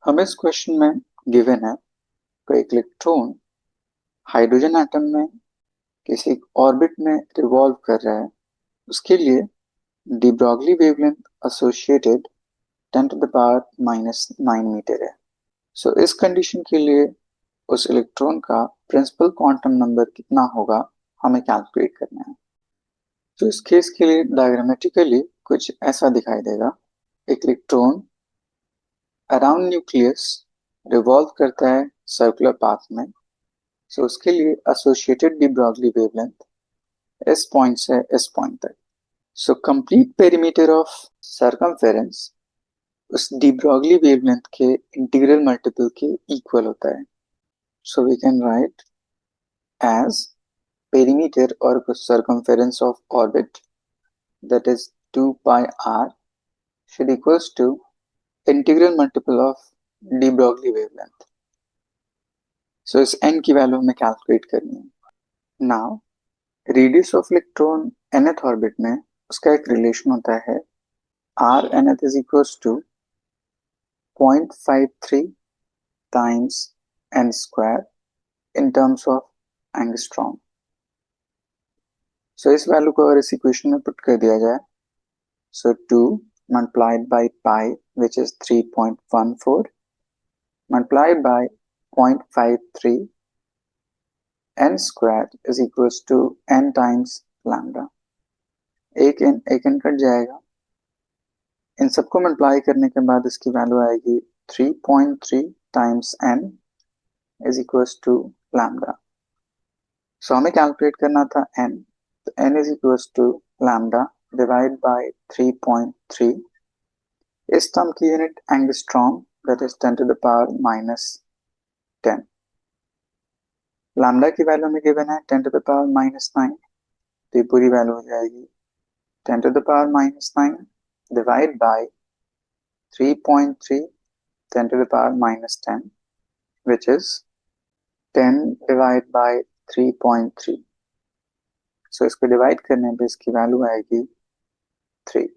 हमें इस क्वेश्चन में गिवन है कोई एक इलेक्ट्रॉन हाइड्रोजन एटम में किसी ऑर्बिट में रिवॉल्व कर रहा है। उसके लिए de Broglie wavelength associated 10 to the power -9 metre है। सो इस कंडीशन के लिए उस इलेक्ट्रॉन का प्रिंसिपल क्वांटम नंबर कितना होगा हमें कैलकुलेट करना है। तो इस केस के लिए डायग्रामेटिकली कुछ ऐसा दिखाई देगा। एक इलेक्ट्रॉन अराउंड न्यूक्लियस रिवॉल्व करता है सर्कुलर पाथ में। सो उसके लिए एसोसिएटेड डी ब्रॉगली वेवलेंथ इस पॉइंट से इस पॉइंट तक। So complete perimeter of circumference उस डी ब्रॉगली वेवलेंथ के इंटीग्रल मल्टीपल के इक्वल होता है। So we can write as perimeter or circumference of orbit, that is 2 pi r, should equals to integral multiple of de Broglie wavelength. So इस n की value हमें calculate करनी है। Now radius of electron nth orbit में उसका एक relation होता है r nth is equals to 0.53 times n square in terms of angstrom. So इस वैल्यू को अगर इस इक्वेशन में पुट कर दिया जाए, so 2 multiplied by pi, which is 3.14, multiplied by 0.53, n squared is equals to n times lambda। एक n cut जाएगा, इन सबको मल्टीप्लाई करने के बाद इसकी वैल्यू आएगी 3.3 times n is equals to lambda। सो हमें कैलकुलेट करना था n, तो n is equals to lambda divide by 3.3। इस टर्म की unit angstrom, that is 10 to the power -10। Lambda की वैल्यू हमें गिवन है 10 टू द पावर -9, तो ये पूरी वैल्यू हो जाएगी 10 to the power -9 divide by 3.3 10 to the power -10, which is 10 divide by 3.3। So इसको डिवाइड करने पे इसकी वैल्यू आएगी 3।